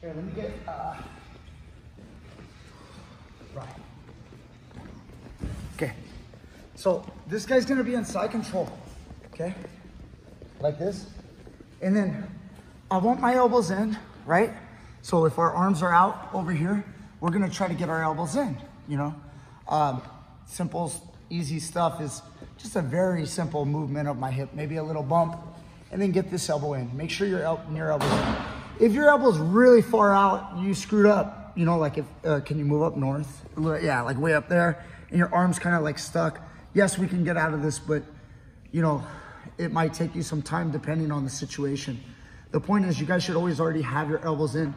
Here, let me get, right. Okay, so this guy's gonna be in side control, okay? Like this. And then I want my elbows in, right? So if our arms are out over here, we're gonna try to get our elbows in, you know? Simple, easy stuff is just a very simple movement of my hip, maybe a little bump, and then get this elbow in. Make sure your elbow's in. If your elbow's really far out, you screwed up, you know, like if, can you move up north? Yeah, like way up there, and your arm's kind of like stuck. Yes, we can get out of this, but you know, it might take you some time depending on the situation. The point is you guys should always already have your elbows in.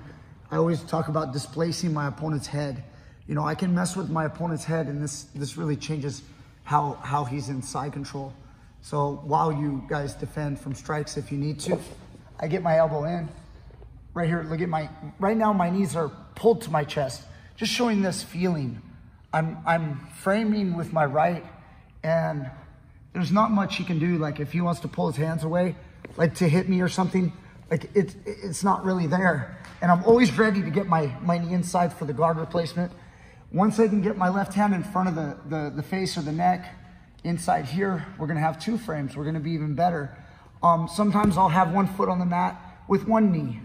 I always talk about displacing my opponent's head. You know, I can mess with my opponent's head, and this really changes how he's in side control. So while you guys defend from strikes, if you need to, I get my elbow in. Right here, look at right now my knees are pulled to my chest, just showing this feeling. I'm framing with my right, and there's not much he can do. Like if he wants to pull his hands away, like to hit me or something, like it's not really there. And I'm always ready to get my knee inside for the guard replacement. Once I can get my left hand in front of the face or the neck, inside here, we're gonna have 2 frames. We're gonna be even better. Sometimes I'll have 1 foot on the mat with 1 knee.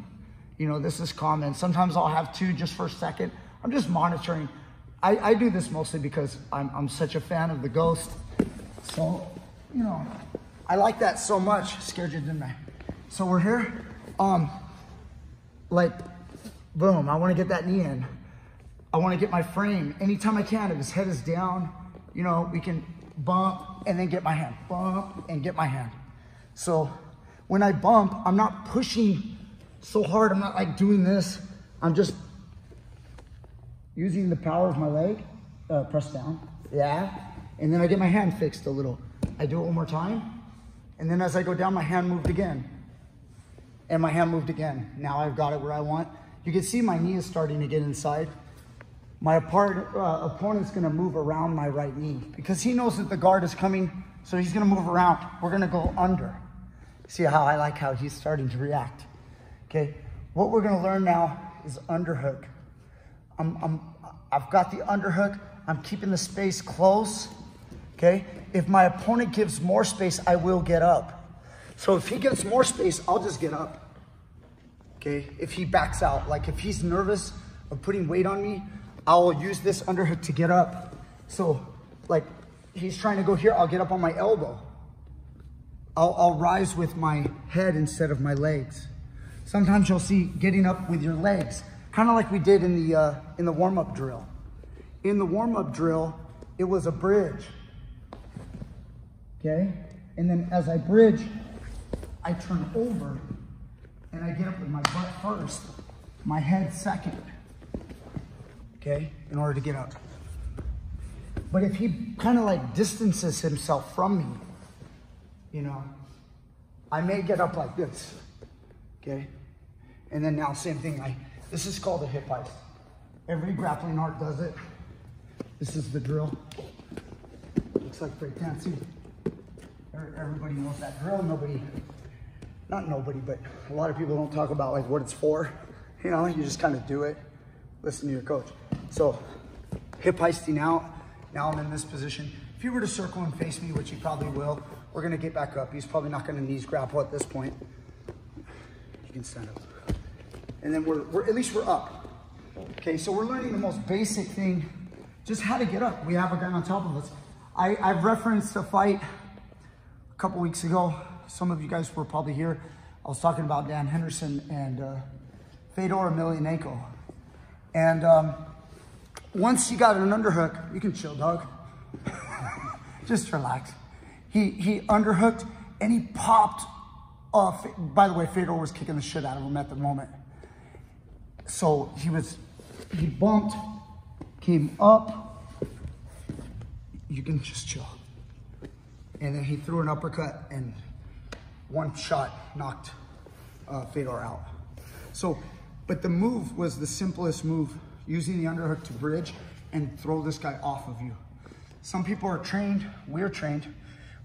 You know, this is common. Sometimes I'll have 2 just for a second. I'm just monitoring. I do this mostly because I'm such a fan of the ghost. So, you know, I like that so much. Scared you, didn't I? So we're here. Like, boom, I wanna get that knee in. I wanna get my frame anytime I can. If his head is down, you know, we can bump and then get my hand. Bump and get my hand. So when I bump, I'm not pushing so hard. I'm not like doing this. I'm just using the power of my leg. Press down. Yeah. And then I get my hand fixed a little. I do it one more time. And then as I go down, my hand moved again. And my hand moved again. Now I've got it where I want. You can see my knee is starting to get inside. My opponent's gonna move around my right knee because he knows that the guard is coming, so he's gonna move around. We're gonna go under. See how I like how he's starting to react. Okay, what we're gonna learn now is underhook. I've got the underhook. I'm keeping the space close. Okay, if my opponent gives more space, I will get up. So if he gives more space, I'll just get up. Okay, if he backs out, like if he's nervous of putting weight on me, I'll use this underhook to get up. So like he's trying to go here, I'll get up on my elbow. I'll rise with my head instead of my legs. Sometimes you'll see getting up with your legs, kind of like we did in the warm-up drill. In the warm-up drill, it was a bridge, okay? And then as I bridge, I turn over and I get up with my butt first, my head second, okay, in order to get up. But if he kind of like distances himself from me, you know, I may get up like this, okay? And then now same thing, this is called a hip heist. Every grappling art does it. This is the drill. Looks like breakdancing. Everybody knows that drill. Not nobody, but a lot of people don't talk about like what it's for. You know, you just kind of do it. Listen to your coach. So hip heisting out. Now I'm in this position. If he were to circle and face me, which he probably will, we're gonna get back up. He's probably not gonna knees grapple at this point. You can stand up. And then we're at least we're up. Okay, so we're learning the most basic thing, just how to get up. We have a guy on top of us. I've referenced a fight a couple weeks ago. Some of you guys were probably here. I was talking about Dan Henderson and Fedor Emelianenko. And once you got an underhook, you can chill, dog. Just relax. He underhooked and he popped off. By the way, Fedor was kicking the shit out of him at the moment. So he bumped, came up. You can just chill. And then he threw an uppercut and one shot knocked Fedor out. So, but the move was the simplest move, using the underhook to bridge and throw this guy off of you. Some people are trained, we're trained.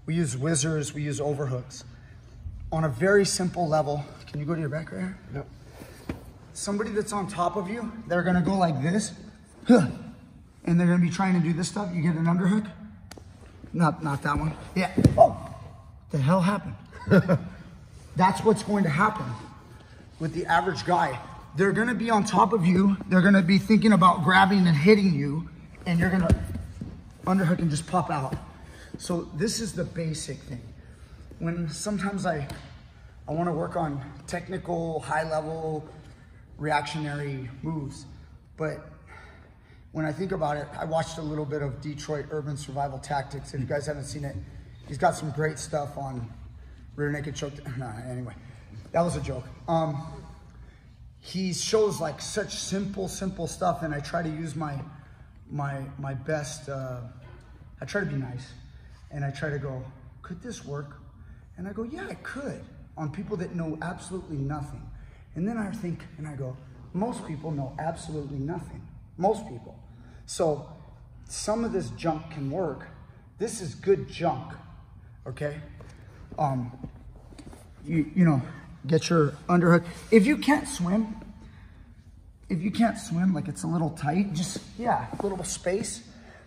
We use whizzers, we use overhooks. On a very simple level, can you go to your back right here? Yep. somebody that's on top of you, they're gonna go like this, and they're gonna be trying to do this stuff. You get an underhook. Not that one. Yeah. Oh, the hell happened? That's what's going to happen with the average guy. They're gonna be on top of you. They're gonna be thinking about grabbing and hitting you, and you're gonna underhook and just pop out. So this is the basic thing. When sometimes I want to work on technical, high-level, reactionary moves, but when I think about it, I watched a little bit of Detroit Urban Survival Tactics. If you guys haven't seen it, he's got some great stuff on rear naked choke. Nah, anyway, that was a joke. He shows like such simple stuff, and I try to use my best. I try to be nice, and I try to go, could this work? And I go, yeah, it could, on people that know absolutely nothing. And then I think, and I go, most people know absolutely nothing. Most people. So some of this junk can work. This is good junk, okay? You know, get your underhook. If you can't swim, like it's a little tight, just, yeah, a little space.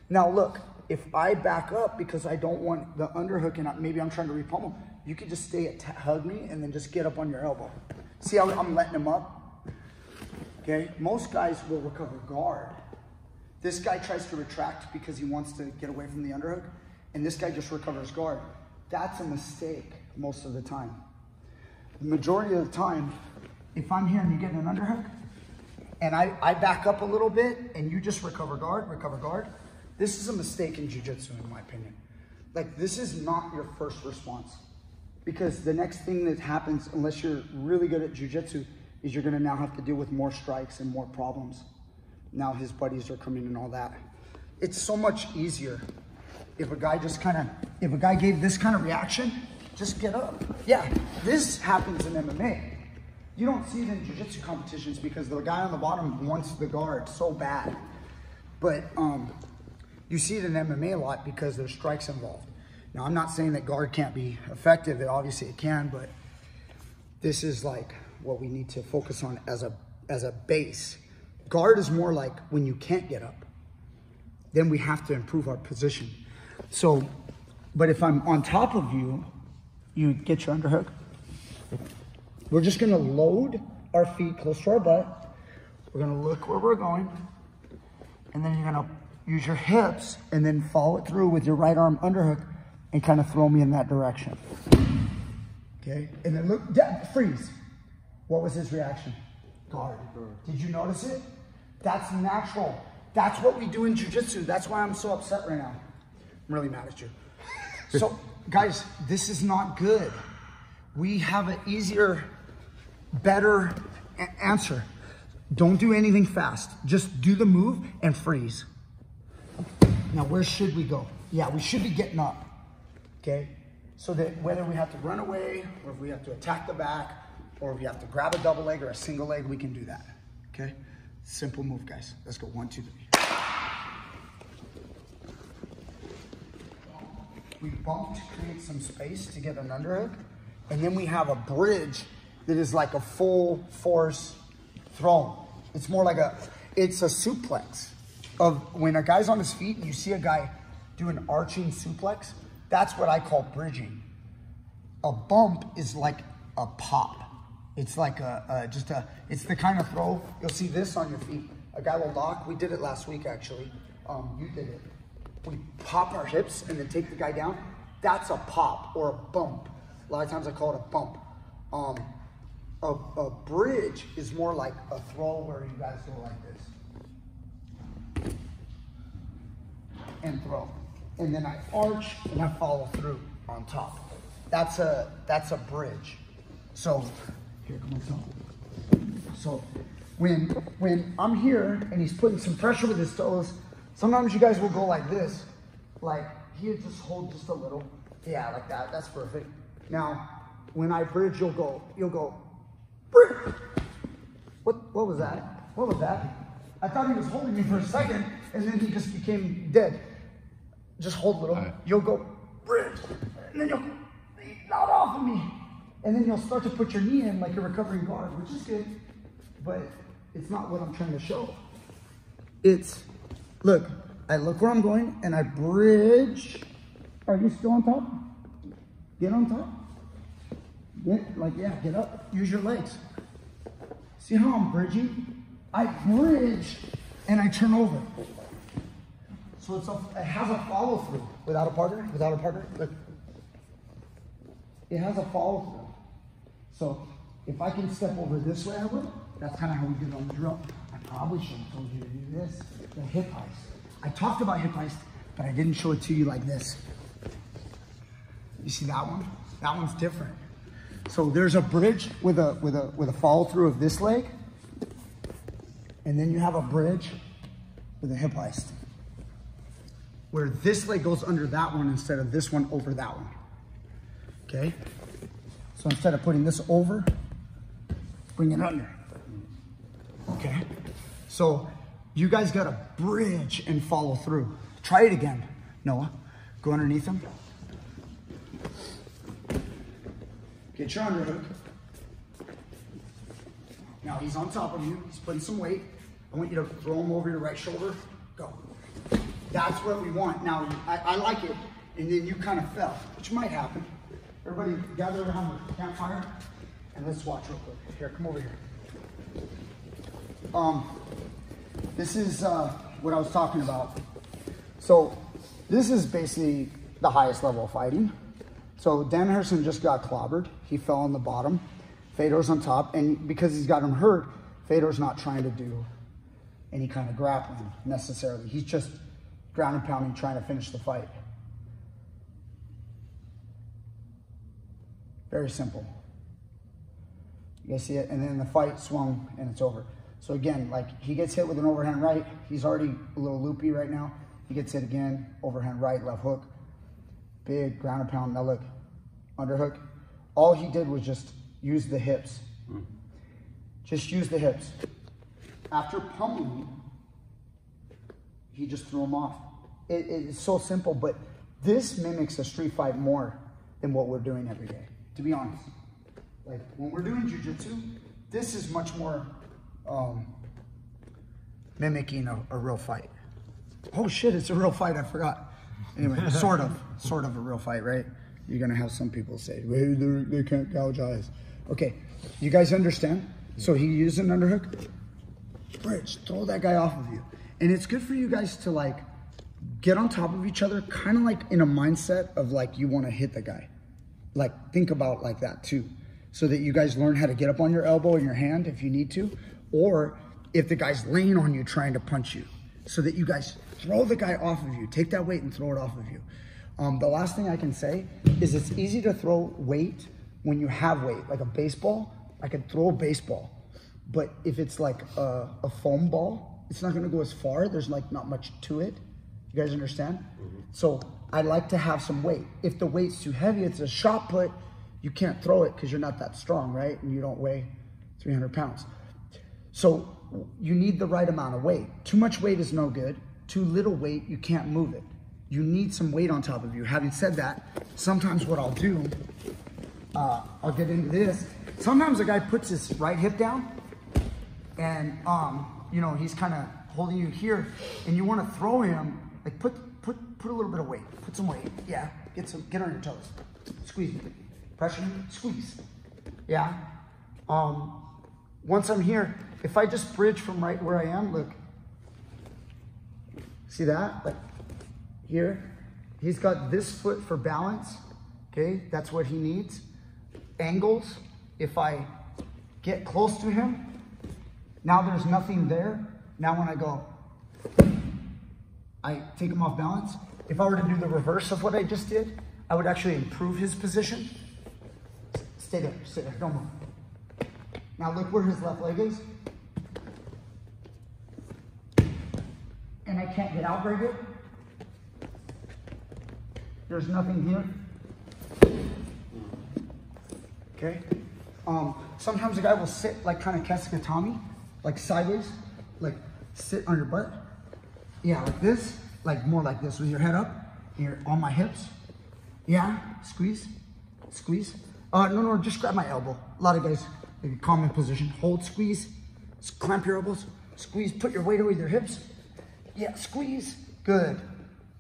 Now look, if I back up because I don't want the underhook and maybe I'm trying to repummel, you could just stay hug me and then just get up on your elbow. See how I'm letting him up? Okay, most guys will recover guard. This guy tries to retract because he wants to get away from the underhook, and this guy just recovers guard. That's a mistake most of the time. The majority of the time, if I'm here and you get an underhook, and I back up a little bit, and you just recover guard, this is a mistake in jiu-jitsu, in my opinion. Like, this is not your first response. Because the next thing that happens, unless you're really good at jiu-jitsu, is you're gonna now have to deal with more strikes and more problems. Now his buddies are coming and all that. It's so much easier if a guy if a guy gave this kind of reaction, just get up. Yeah, this happens in MMA. You don't see it in jiu-jitsu competitions because the guy on the bottom wants the guard so bad. But you see it in MMA a lot because there's strikes involved. Now, I'm not saying that guard can't be effective. Obviously it can, but this is like what we need to focus on as a base. Guard is more like when you can't get up, then we have to improve our position. So, but if I'm on top of you, you get your underhook. We're just gonna load our feet close to our butt. We're gonna look where we're going, and then you're gonna use your hips and then follow it through with your right arm underhook and kind of throw me in that direction. Okay, and then look, freeze. What was his reaction? Guard. Did you notice it? That's natural. That's what we do in jiu-jitsu. That's why I'm so upset right now. I'm really mad at you. So, guys, this is not good. We have an easier, better answer. Don't do anything fast. Just do the move and freeze. Now, where should we go? Yeah, we should be getting up, okay? So that whether we have to run away, or if we have to attack the back, or if we have to grab a double leg or a single leg, we can do that, okay? Simple move, guys. Let's go, 1, 2, 3. We bump to create some space to get an underhook, and then we have a bridge that is like a full force throw. It's more like it's a suplex. Of when a guy's on his feet and you see a guy do an arching suplex, that's what I call bridging. A bump is like a pop. It's like it's the kind of throw, you'll see this on your feet. A guy will lock, we did it last week actually, you did it. We pop our hips and then take the guy down. That's a pop or a bump. A lot of times I call it a bump. A bridge is more like a throw where you guys go like this. And throw. And then I arch and I follow through on top. That's a bridge. So, here, come on. So, when I'm here and he's putting some pressure with his toes, sometimes you guys will go like this. Like, he'll just hold just a little. Yeah, like that. That's perfect. Now, when I bridge, you'll go, bridge. What was that? What was that? I thought he was holding me for a second, and then he just became dead. Just hold a little. Right. You'll go, bridge. And then you'll not off of me. And then you'll start to put your knee in like a recovering guard, which is good. but it's not what I'm trying to show. It's, look, I look where I'm going and I bridge. Are you still on top? Get on top. Get up. Use your legs. See how I'm bridging? I bridge and I turn over. So it has a follow through. Without a partner, look. It has a follow through. So if I can step over this way, I will. That's kind of how we did it on the drill. I probably should have told you to do this. The hip heist. I talked about hip heist, but I didn't show it to you like this. You see that one? That one's different. So there's a bridge with a follow through of this leg, and then you have a bridge with a hip heist, where this leg goes under that one instead of this one over that one. Okay? So instead of putting this over, bring it under. Okay? So you guys gotta bridge and follow through. Try it again, Noah. Go underneath him. Get your underhook. Now he's on top of you. He's putting some weight. I want you to throw him over your right shoulder. Go. That's what we want. Now, I like it, and then you kind of fell, which might happen. Everybody gather around the campfire, and let's watch real quick. Here, come over here. This is what I was talking about. So this is basically the highest level of fighting. So Dan Harrison just got clobbered. He fell on the bottom. Fedor's on top, and because he's got him hurt, Fedor's not trying to do any kind of grappling necessarily. He's just ground and pounding, trying to finish the fight. Very simple. You guys see it? And then the fight swung and it's over. So again, like he gets hit with an overhand right. He's already a little loopy right now. He gets hit again, overhand right, left hook. Big ground and pound. Now look, underhook. All he did was just use the hips. Just use the hips. After pummeling, he just threw him off. It's so simple, but this mimics a street fight more than what we're doing every day, to be honest. Like when we're doing jiu-jitsu, this is much more mimicking a real fight. Oh shit, it's a real fight, I forgot. Anyway, sort of a real fight, right? You're gonna have some people say, well, they can't gouge eyes. Okay, you guys understand? So he used an underhook, bridge, throw that guy off of you. And it's good for you guys to like get on top of each other, kind of like in a mindset of like you wanna hit the guy. Like think about like that too. So that you guys learn how to get up on your elbow and your hand if you need to, or if the guy's laying on you trying to punch you, so that you guys throw the guy off of you, take that weight and throw it off of you. The last thing I can say is it's easy to throw weight when you have weight, like a baseball. I could throw a baseball, but if it's like a foam ball, it's not gonna go as far. There's like not much to it. You guys understand? Mm-hmm. So I like to have some weight. If the weight's too heavy, it's a shot put, you can't throw it because you're not that strong, right? And you don't weigh 300 pounds. So you need the right amount of weight. Too much weight is no good. Too little weight, you can't move it. You need some weight on top of you. Having said that, sometimes what I'll do, I'll get into this. Sometimes a guy puts his right hip down and, you know, he's kind of holding you here and you want to throw him, like put a little bit of weight, put some weight. Yeah, get on your toes. Squeeze me. Pressure, squeeze. Yeah. Once I'm here, if I just bridge from right where I am, look. See that? Like here, he's got this foot for balance. Okay, that's what he needs. Angles, if I get close to him, now there's nothing there. Now when I go, I take him off balance. If I were to do the reverse of what I just did, I would actually improve his position. Stay there, don't move. Now look where his left leg is. And I can't get out very good. There's nothing here. Okay? Sometimes a guy will sit like kind of Kesikatami, like sideways, like sit on your butt. Yeah, like this, like more like this with your head up, here on my hips. Yeah, squeeze, squeeze. No, just grab my elbow. A lot of guys, like a common position, hold, squeeze, Clamp your elbows. Squeeze, put your weight over your hips. Yeah, squeeze. Good.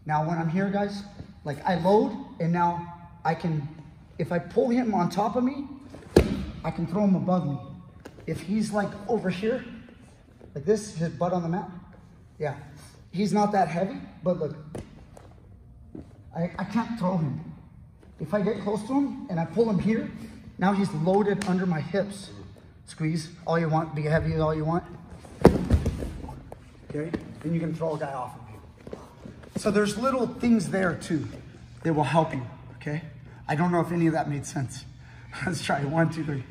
Now when I'm here, guys, like I load, and now I can, if I pull him on top of me, I can throw him above me. If he's like over here, like this, his butt on the mat, yeah. He's not that heavy, but look, I can't throw him. If I get close to him and I pull him here, now he's loaded under my hips. Squeeze all you want, be heavy all you want. Okay, then you can throw a guy off of you. So there's little things there too that will help you, okay? I don't know if any of that made sense. Let's try 1, 2, 3.